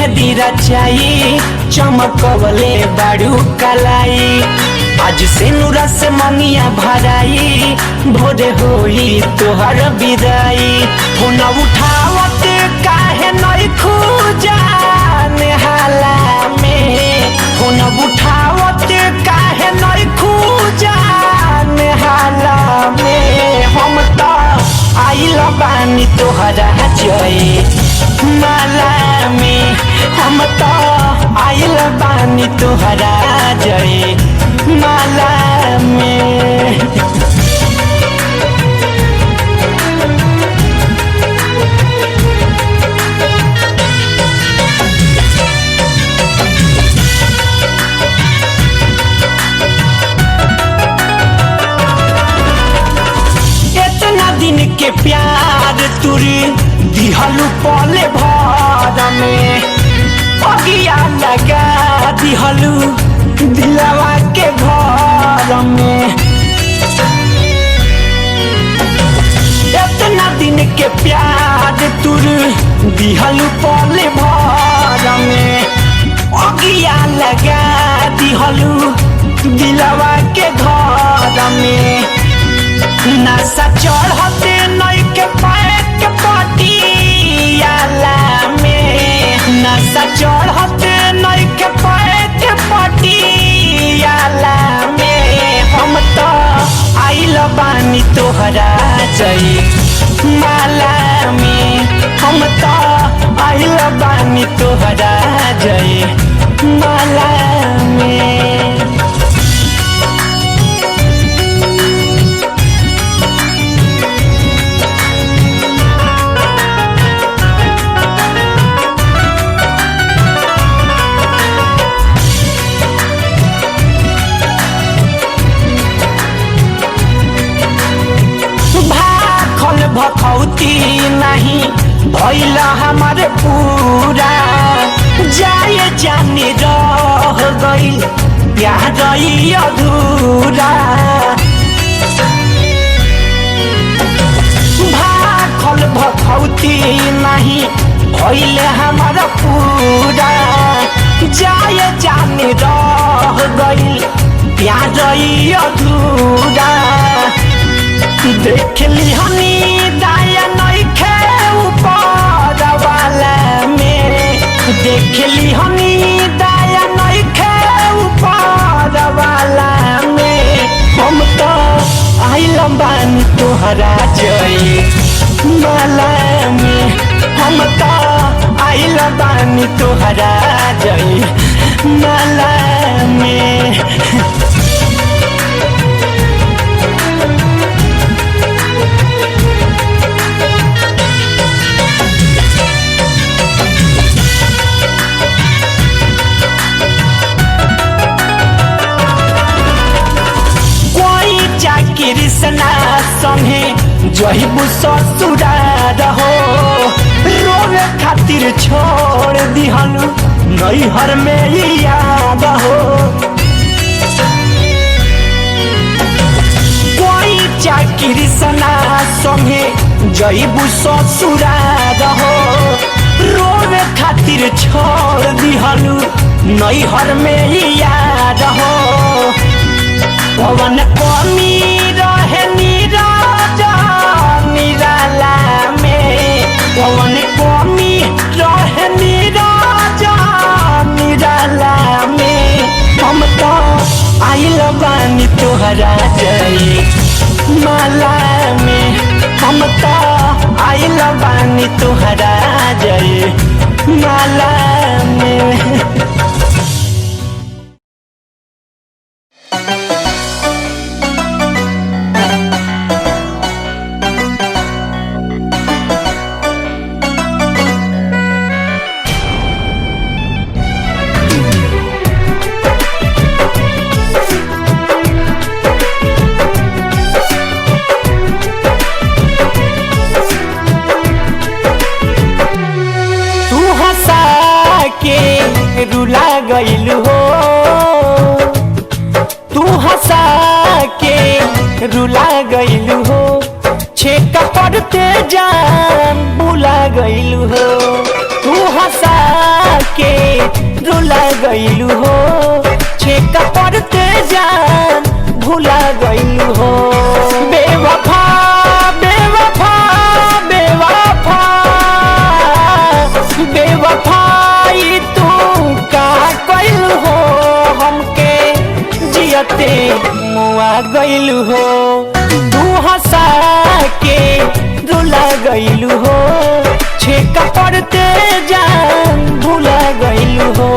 मेहंदी रचाई चमकवले बाड़ू कलाई। आज से नूरा से मंगिया भराई भोरे होई तोहर विदाई। फोन उठावत काहे नहीं खूजा नेहाला में। फोन उठावत काहे नहीं खूजा नेहाला में। हम तो आइल बानी तोहरा जय माला में। हम तो आइल बानी तोहरा जय माला में। इतना दिन के प्यार तुरी दिहलू पले भर में। अगिया लगा दिहलू दिलवा के घर में। इतना दिन के प्यार तुर दिहलू पले भर में। अगिया लगा दिहलू दिलवा के घर में। नशा चढ़ते नई के पैक पटियाला में। नशा चढ़ते नई के पैक पटियाला में। हम तो आइल बानी तोहरा जय माला में। हम तो आइल बानी तोहरा जय माला में। भखौती नहीं भइल हमारे पूरा। जाए जाने रह गई प्यार अधूरा। भाखल भखौती नहीं भइल हमारा पूरा। जाए जाने रह गई प्यार अधूरा। देख ली हनी दाया नहीं खे ऊपर वाला में। देख ली हनी दाया नहीं खे ऊपर वाला में। हम तो आइल बानी तोहरा जय माला में। हम तो आइल बानी तोहरा जय माला में। कृष्णा संगे जहिबू ससुरार हो। रोवे खातिर छोड़ दिहलू नैहर में याद हो। कोई कृष्णा संगे जहिबू ससुरार हो। रोवे खातिर छोड़ दिहलू नैहर में याद हो। पवन कमी रहे नीरज निराला में। पवन कमी रहे नीरज निराला में। हम तो आइल बानी तोहरा जय माला में। हम तो आइल बानी तोहरा जय माला में। रुला गइलू हो तू हंसा के रुला गइलू हो। छेका पड़ते जान बुला गइलू हो तू हंसा के रुला गइलू हो, छेका पड़ते जान भूला गइलू हो। बेवफा बेवफा बेवफा बेवफाई तू का कइलू हो, हमके जियते मुआ गइलू हो। तू हंसा के रुला गइलू हो, छेका पड़ते जान भूला गइलू हो।